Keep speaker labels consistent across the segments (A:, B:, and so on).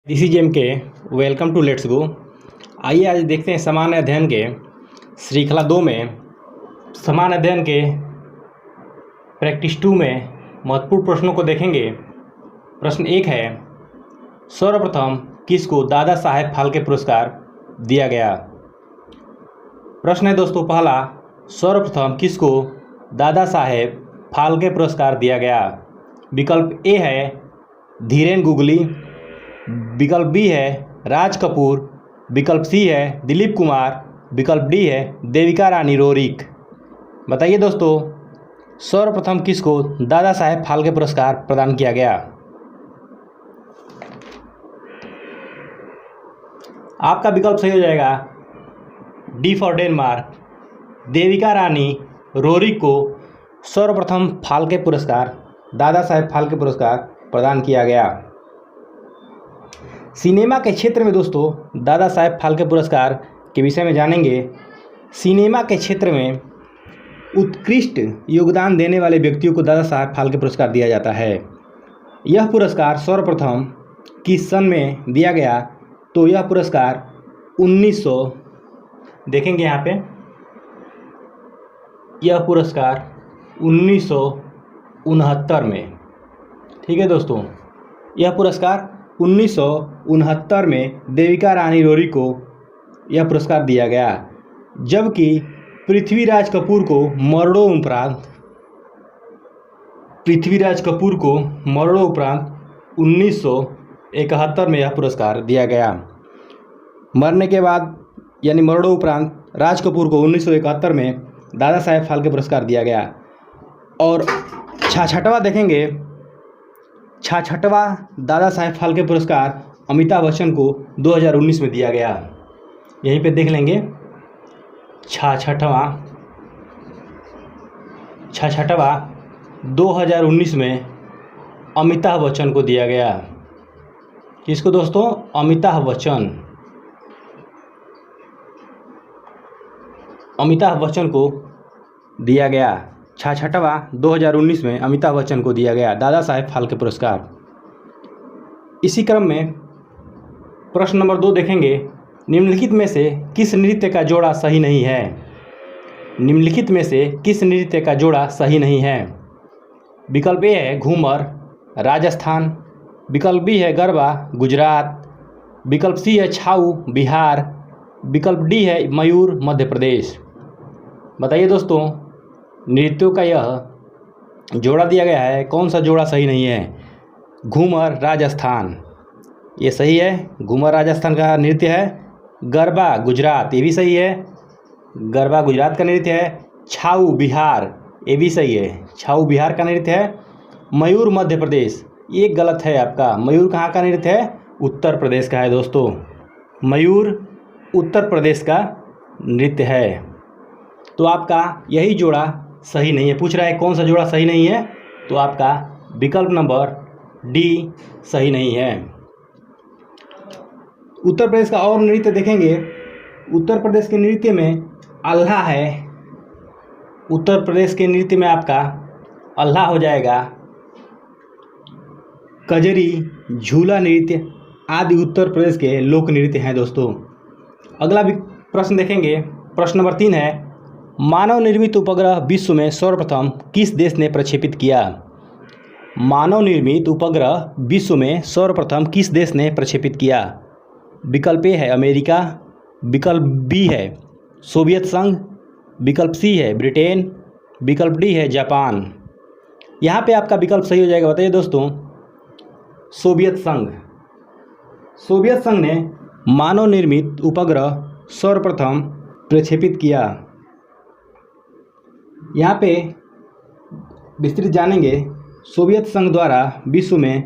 A: This is M K. Welcome to let's go. आइए आज देखते हैं सामान्य अध्ययन के श्रृंखला 2 में सामान्य अध्ययन के प्रैक्टिस 2 में महत्वपूर्ण प्रश्नों को देखेंगे। प्रश्न 1 है, सर्वप्रथम किसको दादा साहेब फाल्के पुरस्कार दिया गया। प्रश्न है दोस्तों पहला, सर्वप्रथम किसको दादा साहेब फाल्के पुरस्कार दिया गया। विकल्प ए है धीरेन गुगली, विकल्प बी है राज कपूर, विकल्प सी है दिलीप कुमार, विकल्प डी है देविका रानी रोरिक। बताइए दोस्तों, सर्वप्रथम किसको दादा साहेब फाल्के पुरस्कार प्रदान किया गया। आपका विकल्प सही हो जाएगा D for Denmark. Devika Rani Roerich को सर्वप्रथम फाल्के पुरस्कार दादा साहेब फाल्के पुरस्कार प्रदान किया गया। सिनेमा के क्षेत्र में दोस्तों दादा साहेब फाल्के पुरस्कार के विषय में जानेंगे। सिनेमा के क्षेत्र में उत्कृष्ट योगदान देने वाले व्यक्तियों को दादा साहेब फाल्के पुरस्कार दिया जाता है। यह पुरस्कार सर्वप्रथम किस सन में दिया गया, तो यह पुरस्कार 1900 देखेंगे यहाँ पे, यह पुरस्कार 1969 में। ठीक है दोस्तों, यह पुरस्कार 1969 में देविका रानी रोरी को यह पुरस्कार दिया गया, जबकि पृथ्वीराज कपूर को मरणों उपरांत 1971 में यह पुरस्कार दिया गया। मरने के बाद यानी मरणों उपरांत राज कपूर को 1971 में दादा साहेब फाल्के पुरस्कार दिया गया। और 66वां देखेंगे, 66वां दादा साहेब फाल्के पुरस्कार अमिताभ बच्चन को 2019 में दिया गया। यहीं पे देख लेंगे 66वां 2019 में अमिताभ बच्चन को दिया गया। किसको दोस्तों? अमिताभ बच्चन को दिया गया। 66वां 2019 में अमिताभ बच्चन को दिया गया दादा साहेब फाल्के पुरस्कार। इसी क्रम में प्रश्न नंबर 2 देखेंगे, निम्नलिखित में से किस नृत्य का जोड़ा सही नहीं है। निम्नलिखित में से किस नृत्य का जोड़ा सही नहीं है। विकल्प ए है घूमर राजस्थान, विकल्प बी है गरबा गुजरात, विकल्प सी है छाऊ बिहार, विकल्प डी है मयूर मध्य प्रदेश। बताइए दोस्तों, नृत्यों का यह जोड़ा दिया गया है, कौन सा जोड़ा सही नहीं है। घूमर राजस्थान ये सही है, घूमर राजस्थान का नृत्य है। गरबा गुजरात ये भी सही है, गरबा गुजरात का नृत्य है। छाऊ बिहार ये भी सही है, छाऊ बिहार का नृत्य है। मयूर मध्य प्रदेश ये गलत है आपका। मयूर कहाँ का नृत्य है? उत्तर प्रदेश का है दोस्तों। मयूर उत्तर प्रदेश का नृत्य है। तो आपका यही जोड़ा सही नहीं है। पूछ रहा है कौन सा जोड़ा सही नहीं है, तो आपका विकल्प नंबर डी सही नहीं है। उत्तर प्रदेश का और नृत्य देखेंगे। उत्तर प्रदेश के नृत्य में अल्लाह है। उत्तर प्रदेश के नृत्य में आपका अल्लाह हो जाएगा। कजरी, झूला नृत्य आदि उत्तर प्रदेश के लोक नृत्य हैं दोस्तों। अगला भी प्रश्न देखेंगे। प्रश्न नंबर 3 है, मानव निर्मित उपग्रह विश्व में सर्वप्रथम किस देश ने प्रक्षेपित किया। मानव निर्मित उपग्रह विश्व में सर्वप्रथम किस देश ने प्रक्षेपित किया। विकल्प ए है अमेरिका, विकल्प बी है सोवियत संघ, विकल्प सी है ब्रिटेन, विकल्प डी है जापान। यहाँ पे आपका विकल्प सही हो जाएगा। बताइए दोस्तों, सोवियत संघ ने मानव निर्मित उपग्रह सर्वप्रथम प्रक्षेपित किया। यहाँ पे विस्तृत जानेंगे। सोवियत संघ द्वारा विश्व में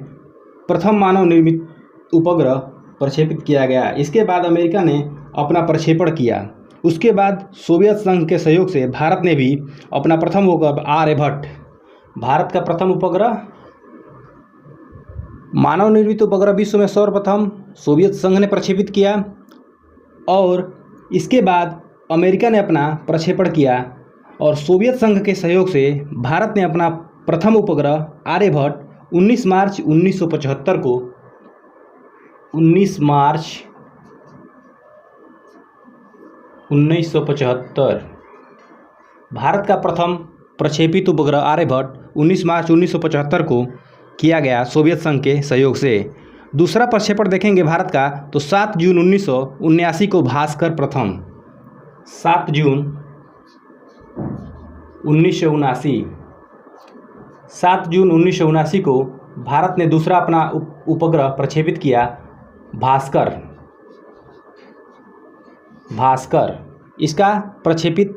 A: प्रथम मानव निर्मित उपग्रह प्रक्षेपित किया गया। इसके बाद अमेरिका ने अपना प्रक्षेपण किया। उसके बाद सोवियत संघ के सहयोग से भारत ने भी अपना प्रथम उपग्रह आर्यभट्ट, भारत का प्रथम उपग्रह मानव निर्मित उपग्रह विश्व में सर्वप्रथम सोवियत संघ ने प्रक्षेपित किया। और इसके बाद अमेरिका ने अपना प्रक्षेपण किया और सोवियत संघ के सहयोग से भारत ने अपना प्रथम उपग्रह आर्यभट्ट 19 मार्च 1975 को 19 मार्च 1975। भारत का प्रथम प्रक्षेपित उपग्रह आर्यभट्ट 19 मार्च 1975 को किया गया सोवियत संघ के सहयोग से। दूसरा प्रक्षेपण देखेंगे भारत का तो 7 जून 1979 को भास्कर प्रथम, 7 जून 1979, 7 जून 1979 को भारत ने दूसरा अपना उपग्रह प्रक्षेपित किया भास्कर। इसका प्रक्षेपित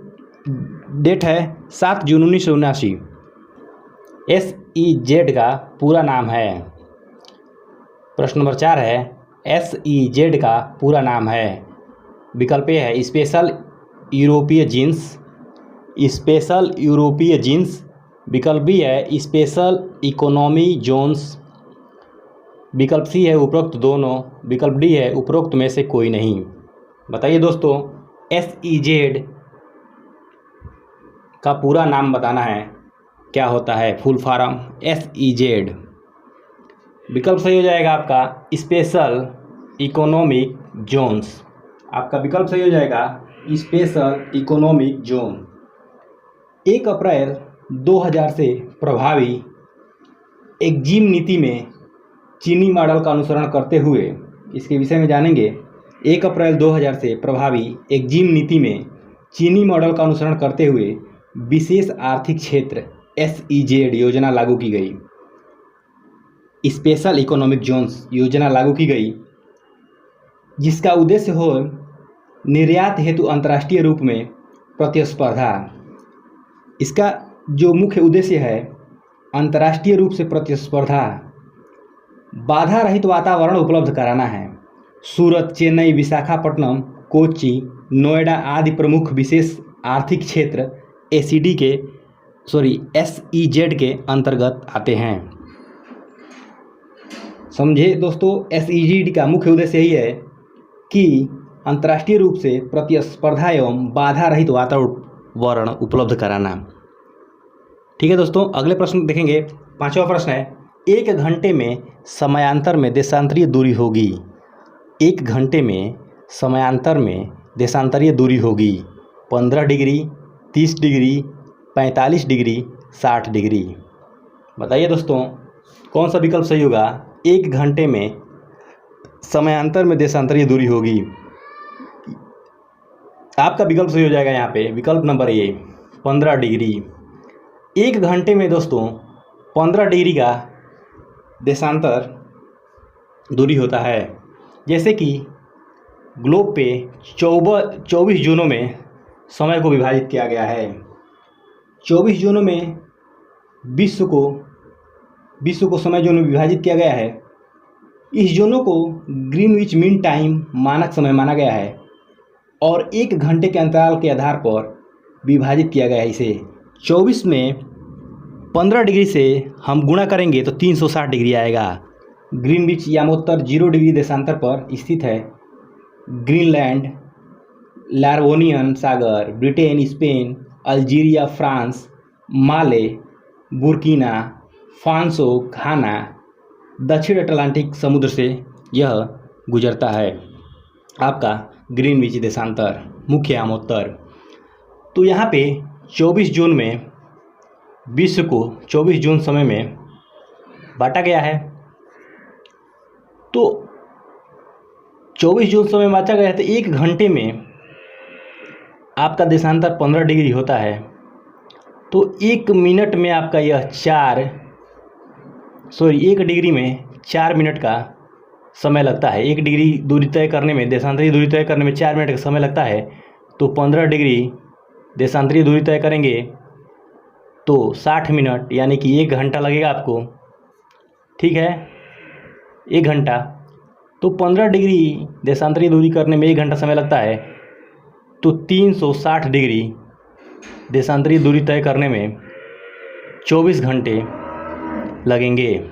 A: डेट है 7 जून 1979। SEZ का पूरा नाम है, प्रश्न नंबर 4 है SEZ का पूरा नाम है। विकल्प ए है स्पेशल यूरोपीय जीन्स, विकल्प बी है स्पेशल इकोनॉमी जोन्स, विकल्प सी है उपरोक्त दोनों, विकल्प डी है उपरोक्त में से कोई नहीं। बताइए दोस्तों, SEZ का पूरा नाम बताना है, क्या होता है फुल फॉर्म SEZ। विकल्प सही हो जाएगा आपका स्पेशल इकोनॉमिक जोन्स, आपका विकल्प सही हो जाएगा स्पेशल इकोनॉमिक जोन। 1 अप्रैल 2000 से प्रभावी एक्जिम नीति में चीनी मॉडल का अनुसरण करते हुए, इसके विषय में जानेंगे। 1 अप्रैल 2000 से प्रभावी एक्जिम नीति में चीनी मॉडल का अनुसरण करते हुए विशेष आर्थिक क्षेत्र SEZ योजना लागू की गई। स्पेशल इकोनॉमिक जोन्स योजना लागू की गई, जिसका उद्देश्य हो निर्यात हेतु अंतर्राष्ट्रीय रूप में प्रतिस्पर्धा। इसका जो मुख्य उद्देश्य है अंतर्राष्ट्रीय रूप से प्रतिस्पर्धा, बाधा रहित वातावरण उपलब्ध कराना है। सूरत, चेन्नई, विशाखापट्टनम, कोच्चि, नोएडा आदि प्रमुख विशेष आर्थिक क्षेत्र SEZ के अंतर्गत आते हैं। समझे दोस्तों, SEZ का मुख्य उद्देश्य यही है कि अंतर्राष्ट्रीय रूप से प्रतिस्पर्धा एवं बाधा रहित वातावरण उपलब्ध कराना। ठीक है दोस्तों, अगले प्रश्न देखेंगे। 5वां प्रश्न है 1 घंटे में समयांतर में देशांतरीय दूरी होगी। 1 घंटे में समयांतर में देशांतरीय दूरी होगी 15 डिग्री, 30 डिग्री, 45 डिग्री, 60 डिग्री। बताइए दोस्तों, कौन सा विकल्प सही होगा। 1 घंटे में समयांतर में देशांतरीय दूरी होगी, आपका विकल्प सही हो जाएगा यहाँ पे विकल्प नंबर ए 15 डिग्री। 1 घंटे में दोस्तों 15 डिग्री का देशांतर दूरी होता है। जैसे कि ग्लोब पे 24 जोनों में समय को विभाजित किया गया है। 24 जोनों में विश्व को समय जोन में विभाजित किया गया है। इस जोनों को ग्रीनविच मीन टाइम मानक समय माना गया है और 1 घंटे के अंतराल के आधार पर विभाजित किया गया है इसे। 24 में 15 डिग्री से हम गुणा करेंगे तो 360 डिग्री आएगा। ग्रीनविच यामोत्तर 0 डिग्री देशांतर पर स्थित है। ग्रीनलैंड, लार्वोनियन सागर, ब्रिटेन, स्पेन, अल्जीरिया, फ्रांस, माले, बुर्किना फासो, घाना, दक्षिण अटलांटिक समुद्र से यह गुजरता है। आपका ग्रीनविच देशांतर मुख्य यामोत्तर। तो यहाँ पे 24 जून में विश्व को 24 जून समय में बांटा गया है। तो 24 जून समय में बांटा गया है तो 1 घंटे में आपका देशांतर 15 डिग्री होता है। तो 1 मिनट में आपका यह 1 डिग्री में 4 मिनट का समय लगता है। 1 डिग्री दूरी तय करने में, देशांतरीय दूरी तय करने में 4 मिनट का समय लगता है। तो 15 डिग्री देशांतरीय दूरी तय करेंगे तो 60 मिनट यानी कि 1 घंटा लगेगा आपको। ठीक है, 1 घंटा। तो 15 डिग्री देशांतरीय दूरी करने में 1 घंटा समय लगता है, तो 360 डिग्री देशांतरीय दूरी तय करने में 24 घंटे लगेंगे।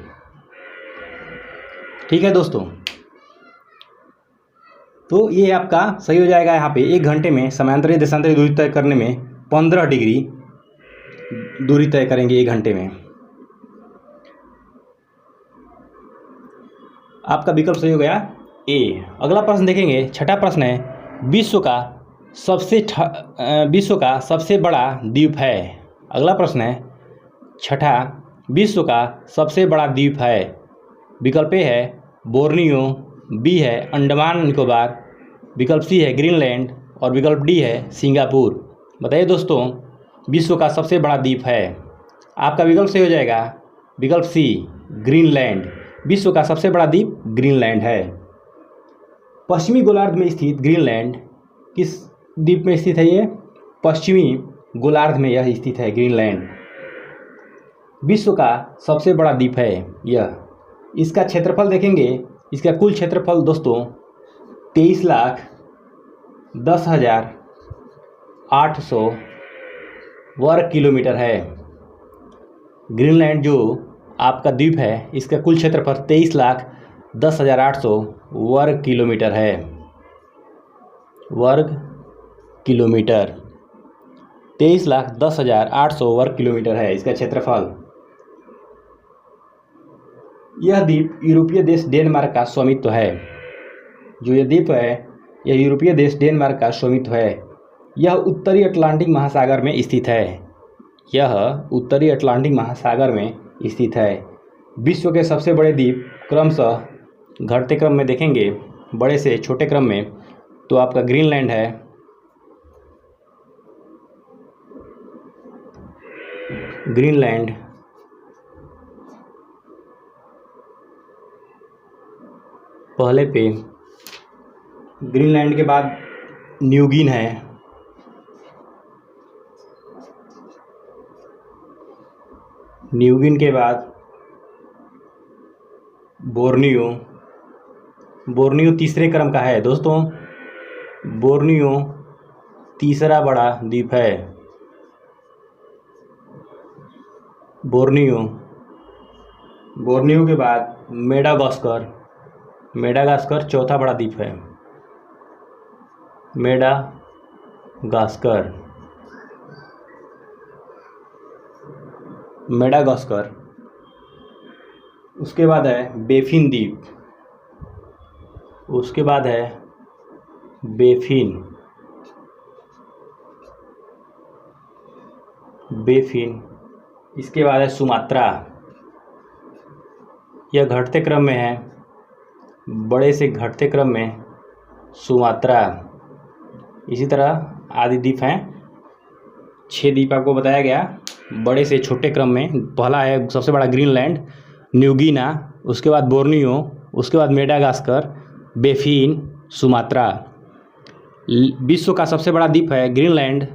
A: ठीक है दोस्तों, तो ये आपका सही हो जाएगा। यहाँ पे 1 घंटे में समांतरीय देशांतरीय दूरी तय करने में 15 डिग्री दूरी तय करेंगे 1 घंटे में। आपका विकल्प सही हो गया ए। अगला प्रश्न देखेंगे, छठा प्रश्न है, विश्व का सबसे बड़ा द्वीप है। अगला प्रश्न है छठा, विश्व का सबसे बड़ा द्वीप है। विकल्प ए है बोर्नियो, बी है अंडमान निकोबार, विकल्प सी है ग्रीनलैंड और विकल्प डी है सिंगापुर। बताइए दोस्तों, विश्व का सबसे बड़ा द्वीप है। आपका विकल्प सही हो जाएगा विकल्प सी ग्रीनलैंड। विश्व का सबसे बड़ा द्वीप ग्रीनलैंड है। पश्चिमी गोलार्ध में स्थित ग्रीनलैंड किस द्वीप में स्थित है? ये पश्चिमी गोलार्ध में यह स्थित है ग्रीनलैंड। विश्व का सबसे बड़ा द्वीप है यह। इसका क्षेत्रफल देखेंगे, इसका कुल क्षेत्रफल दोस्तों 23,10,800 वर्ग किलोमीटर है। ग्रीनलैंड जो आपका द्वीप है, इसका कुल क्षेत्रफल 23,10,800 वर्ग किलोमीटर है। वर्ग किलोमीटर 23,10,800 वर्ग किलोमीटर है इसका क्षेत्रफल। यह द्वीप यूरोपीय देश डेनमार्क का स्वामित्व है। जो यह द्वीप है यह यूरोपीय देश डेनमार्क का स्वामित्व है। यह उत्तरी अटलांटिक महासागर में स्थित है। यह उत्तरी अटलांटिक महासागर में स्थित है। विश्व के सबसे बड़े द्वीप क्रमशः घटते क्रम में देखेंगे, बड़े से छोटे क्रम में, तो आपका ग्रीनलैंड है, ग्रीनलैंड, पहले पे ग्रीनलैंड के बाद न्यूगिन है, न्यूगिन के बाद बोर्नियो, बोर्नियो तीसरे क्रम का है दोस्तों। बोर्नियो तीसरा बड़ा द्वीप है। बोर्नियो, बोर्नियो के बाद मेडागास्कर, मेडागास्कर चौथा बड़ा द्वीप है। Madagascar, Madagascar. उसके बाद है बेफिन द्वीप, उसके बाद है बेफिन, बेफिन। इसके बाद है सुमात्रा। यह घटते क्रम में है, बड़े से घटते क्रम में सुमात्रा। इसी तरह आदि द्वीप हैं, 6 द्वीप आपको बताया गया बड़े से छोटे क्रम में। पहला है सबसे बड़ा ग्रीनलैंड, न्यूगिना, उसके बाद बोर्नियो, उसके बाद मेडागास्कर, बेफिन, सुमात्रा। विश्व का सबसे बड़ा द्वीप है ग्रीनलैंड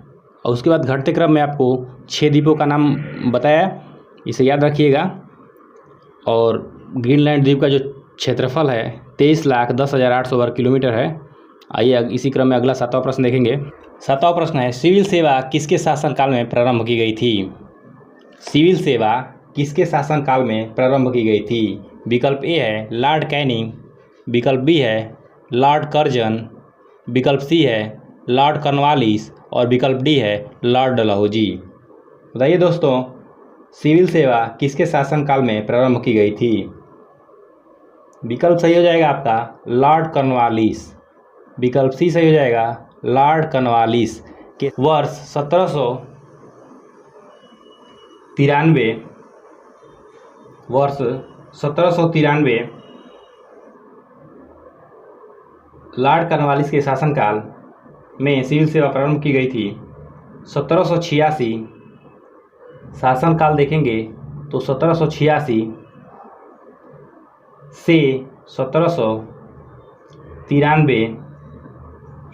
A: और उसके बाद घटते क्रम में आपको 6 द्वीपों का नाम बताया, इसे याद रखिएगा। और ग्रीनलैंड द्वीप का जो क्षेत्रफल है 23,10,800 वर्ग किलोमीटर है। आइए इसी क्रम में अगला 7वां प्रश्न देखेंगे। 7वां प्रश्न है, सिविल सेवा किसके शासनकाल में प्रारंभ की गई थी? सिविल सेवा किसके शासनकाल में प्रारंभ की गई थी? विकल्प ए है लॉर्ड कैनिंग, विकल्प बी है लॉर्ड कर्जन, विकल्प सी है लॉर्ड कॉर्नवालिस और विकल्प डी है लॉर्ड डलहौजी। बताइए दोस्तों, सिविल सेवा किसके शासनकाल में प्रारंभ की गई थी? विकल्प सही हो जाएगा आपका लॉर्ड कॉर्नवालिस, विकल्प सी सही हो जाएगा लॉर्ड कॉर्नवालिस के वर्ष 1793, वर्ष 1793 लॉर्ड कॉर्नवालिस के शासनकाल में सिविल सेवा प्रारंभ की गई थी। 1786 शासनकाल देखेंगे तो 1786 से 1793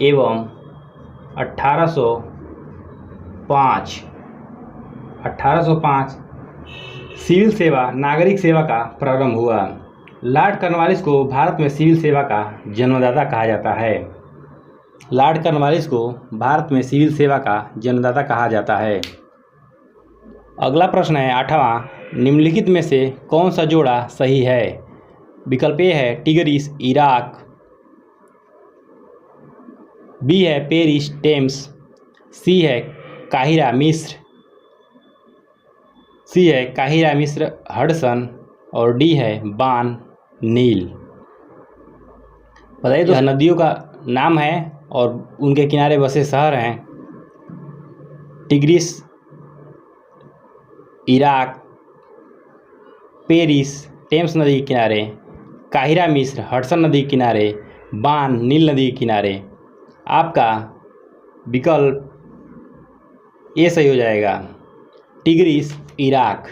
A: एवं 1805 सिविल सेवा नागरिक सेवा का प्रारंभ हुआ। लॉर्ड कॉर्नवालिस को भारत में सिविल सेवा का जन्मदाता कहा जाता है। लॉर्ड कॉर्नवालिस को भारत में सिविल सेवा का जन्मदाता कहा जाता है। अगला प्रश्न है 8वां, निम्नलिखित में से कौन सा जोड़ा सही है? विकल्प ए है टिग्रिस इराक, बी है पेरिस टेम्स, सी है काहिरा मिस्र हडसन और डी है बान नील। बताइए तो नदियों का नाम है और उनके किनारे बसे शहर हैं टिग्रिस, इराक, पेरिस टेम्स नदी के किनारे, काहिरा मिस्र हडसन नदी के किनारे, बान नील नदी के किनारे। आपका विकल्प ए सही हो जाएगा, टिग्रिस इराक।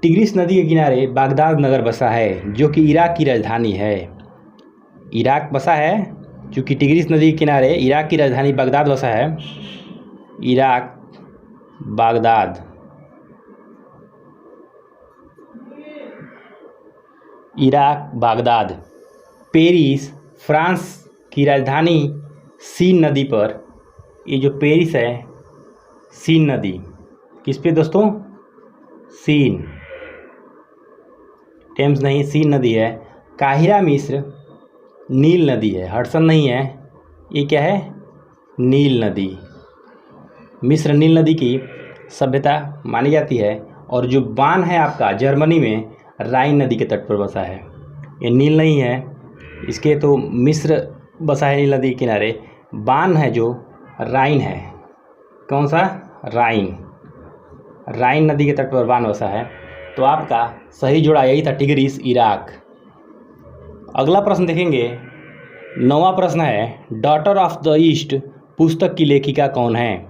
A: टिग्रिस नदी के किनारे बागदाद नगर बसा है जो कि इराक की राजधानी है। इराक बसा है क्योंकि टिग्रिस नदी के किनारे इराक की राजधानी बागदाद बसा है। Iraq Baghdad. Iraq Baghdad. Paris France की राजधानी सीन नदी पर। ये जो पेरिस है सीन नदी किस पे दोस्तों? सीन, टेम्स नहीं सीन नदी है। काहिरा मिस्र नील नदी है, हडसन नहीं है। ये क्या है? नील नदी। मिस्र नील नदी की सभ्यता मानी जाती है। और जो बान है आपका जर्मनी में राइन नदी के तट पर बसा है। ये नील नहीं है, इसके तो मिस्र बसा है नील नदी के किनारे। बान है जो राइन है। कौन सा? राइन। राइन नदी के तट पर बान बसा है। तो आपका सही जोड़ा यही था, टिग्रिस इराक। अगला प्रश्न देखेंगे। 9वां प्रश्न है, डॉटर ऑफ द ईस्ट पुस्तक की लेखिका कौन है?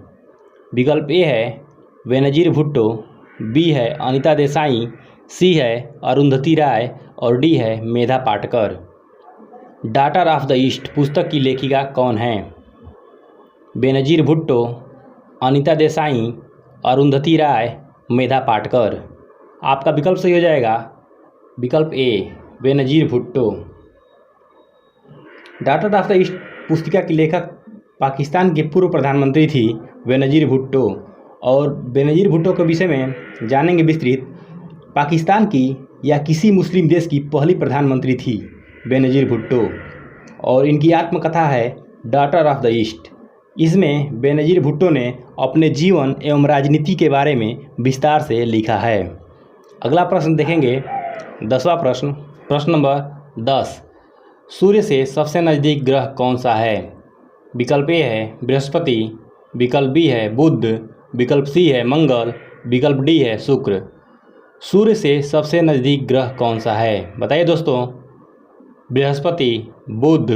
A: विकल्प ए है बेनजीर भुट्टो, बी है अनीता देसाई, सी है अरुंधति राय और डी है Medha Patkar. Daughter of the east पुस्तक की लेखिका कौन है? बेनजीर भुट्टो, अनीता देसाई, अरुंधति राय, मेधा पाटकर। आपका विकल्प सही हो जाएगा, विकल्प A Benazir Bhutto. Daughter of the east पुस्तिका की लेखक पाकिस्तान के पूर्व प्रधानमंत्री थी बेनजीर भुट्टो। और बेनजीर भुट्टो के विषय में जानेंगे विस्तृत। पाकिस्तान की या किसी मुस्लिम देश की पहली प्रधानमंत्री थी बेनजीर भुट्टो। और इनकी आत्मकथा है डॉटर ऑफ द ईस्ट। इसमें बेनजीर भुट्टो ने अपने जीवन एवं राजनीति के बारे में विस्तार से लिखा है। अगला प्रश्न देखेंगे, 10वां प्रश्न। प्रश्न नंबर 10, सूर्य से सबसे नज़दीक ग्रह कौन सा है? विकल्प ए है बृहस्पति, विकल्प बी है बुध, विकल्प सी है मंगल, विकल्प डी है शुक्र। सूर्य से सबसे नज़दीक ग्रह कौन सा है? बताइए दोस्तों। बृहस्पति, बुध,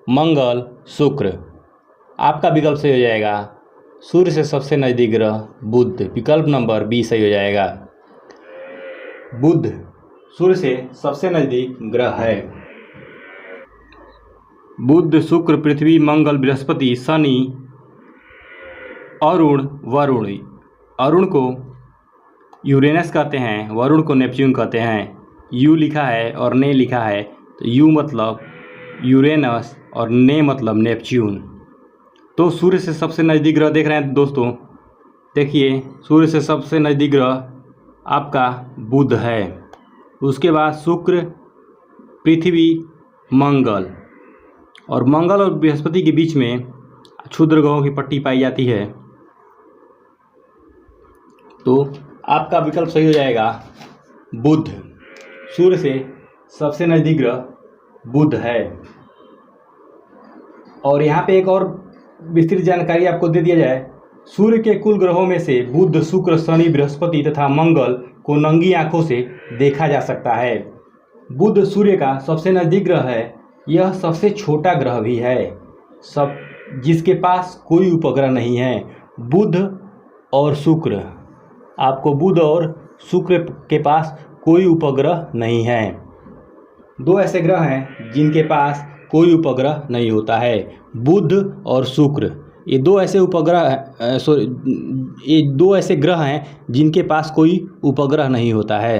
A: मंगल, शुक्र। आपका विकल्प सही हो जाएगा, सूर्य से सबसे नज़दीक ग्रह बुध। विकल्प नंबर बी सही हो जाएगा, बुध सूर्य से सबसे नज़दीक ग्रह है। बुध, शुक्र, पृथ्वी, मंगल, बृहस्पति, शनि, अरुण, वरुण। अरुण को यूरेनस कहते हैं, वरुण को नेपच्यून कहते हैं। यू लिखा है और ने लिखा है, तो यू मतलब यूरेनस और ने मतलब नेपच्यून। तो सूर्य से सबसे नज़दीक ग्रह देख रहे हैं दोस्तों। देखिए, सूर्य से सबसे नज़दीक ग्रह आपका बुध है। उसके बाद शुक्र, पृथ्वी, मंगल। और मंगल और बृहस्पति के बीच में क्षुद्र ग्रहों की पट्टी पाई जाती है। तो आपका विकल्प सही हो जाएगा, बुध। सूर्य से सबसे नज़दीक ग्रह बुध है। और यहाँ पे एक और विस्तृत जानकारी आपको दे दिया जाए। सूर्य के कुल ग्रहों में से बुध, शुक्र, शनि, बृहस्पति तथा मंगल को नंगी आंखों से देखा जा सकता है। बुध सूर्य का सबसे नज़दीक ग्रह है। यह सबसे छोटा ग्रह भी है, जिसके पास कोई उपग्रह नहीं है। बुध और शुक्र, आपको बुध और शुक्र के पास कोई उपग्रह नहीं है। दो ऐसे ग्रह हैं जिनके पास कोई उपग्रह नहीं होता है, बुध और शुक्र। ये दो ऐसे ग्रह हैं जिनके पास कोई उपग्रह नहीं होता है।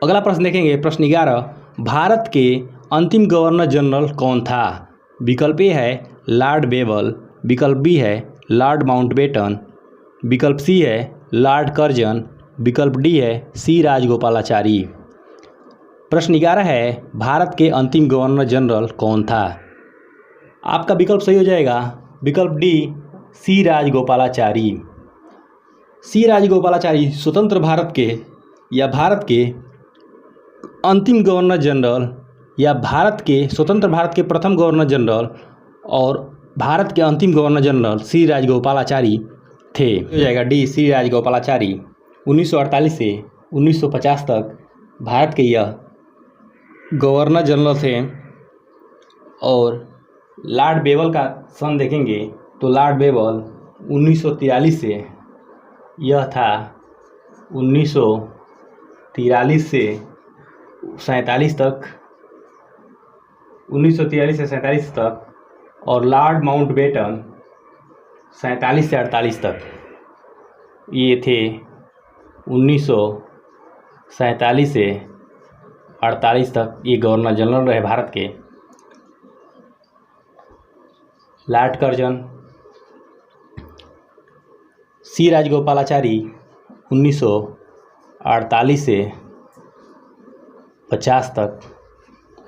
A: अगला प्रश्न देखेंगे, प्रश्न 11, भारत के अंतिम गवर्नर जनरल कौन था? विकल्प ए है लॉर्ड बेबल, विकल्प बी है लॉर्ड माउंटबेटन, विकल्प सी है लॉर्ड कर्जन, विकल्प डी है सी राजगोपालाचारी। प्रश्न 11 है, भारत के अंतिम गवर्नर जनरल कौन था? आपका विकल्प सही हो जाएगा, विकल्प डी सी राजगोपालाचारी। सी राजगोपालाचारी स्वतंत्र भारत के अंतिम गवर्नर जनरल या भारत के स्वतंत्र भारत के प्रथम गवर्नर जनरल और भारत के अंतिम गवर्नर जनरल श्री राजगोपालाचारी थे। हो जाएगा डी, श्री राजगोपालाचारी। 1948 से 1950 तक भारत के यह गवर्नर जनरल थे। और लॉर्ड बेवल का सन देखेंगे तो लॉर्ड बेवल 1943 से, यह था 1943 से 47 तक, 1943 से 47 तक। और लॉर्ड माउंटबेटन 47 से 48 तक, ये थे 1947 से 48 तक ये गवर्नर जनरल रहे भारत के। लॉर्ड कर्जन, सी राजगोपालाचारी 1948 से 50 तक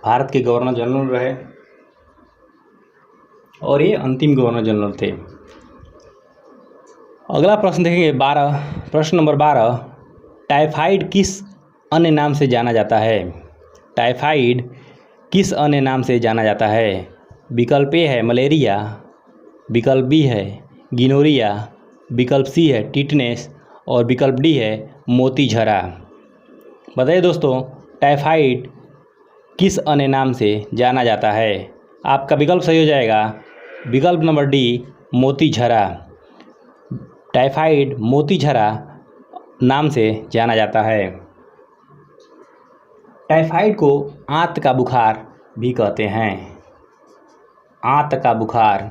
A: भारत के गवर्नर जनरल रहे और ये अंतिम गवर्नर जनरल थे। अगला प्रश्न देखेंगे प्रश्न नंबर 12। टाइफाइड किस अन्य नाम से जाना जाता है? टाइफाइड किस अन्य नाम से जाना जाता है? विकल्प ए है मलेरिया, विकल्प बी है गिनोरिया, विकल्प सी है टिटनेस और विकल्प डी है मोतीझरा। बताइए दोस्तों, टाइफाइड किस अन्य नाम से जाना जाता है? आपका विकल्प सही हो जाएगा विकल्प नंबर डी, मोतीझरा। टाइफाइड मोतीझरा नाम से जाना जाता है। टाइफाइड को आंत का बुखार भी कहते हैं। आंत का बुखार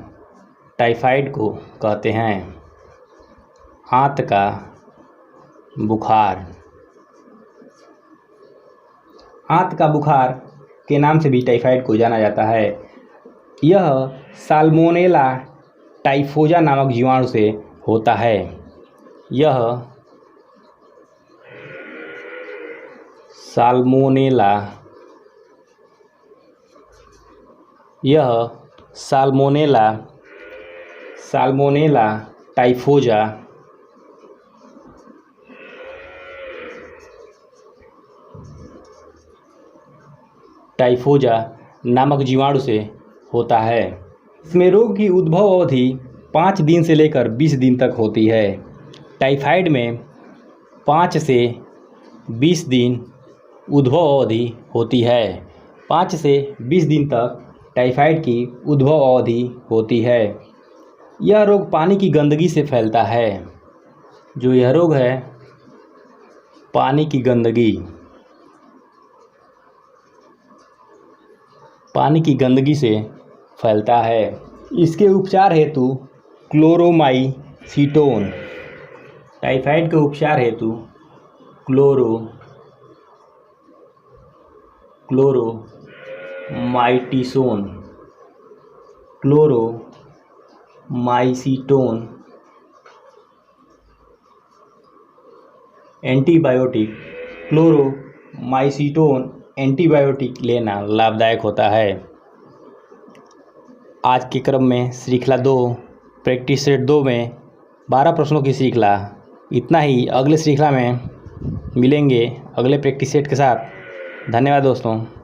A: टाइफाइड को कहते हैं। आंत का बुखार, आंत का बुखार के नाम से भी टाइफाइड को जाना जाता है। यह साल्मोनेला टाइफोजा नामक जीवाणु से होता है। यह साल्मोनेला टाइफोजा नामक जीवाणु से होता है। इसमें रोग की उद्भव अवधि 5 दिन से लेकर 20 दिन तक होती है। टाइफाइड में 5 से 20 दिन उद्भव अवधि होती है। 5 से 20 दिन तक टाइफाइड की उद्भव अवधि होती है। यह रोग पानी की गंदगी से फैलता है। जो यह रोग है पानी की गंदगी से फैलता है। इसके उपचार हेतु क्लोरोमाइसीटोन, टाइफाइड के उपचार हेतु क्लोरोमाइसीटोन एंटीबायोटिक लेना लाभदायक होता है। आज के क्रम में श्रृंखला 2 प्रैक्टिस सेट 2 में 12 प्रश्नों की श्रृंखला इतना ही। अगले श्रृंखला में मिलेंगे अगले प्रैक्टिस सेट के साथ। धन्यवाद दोस्तों।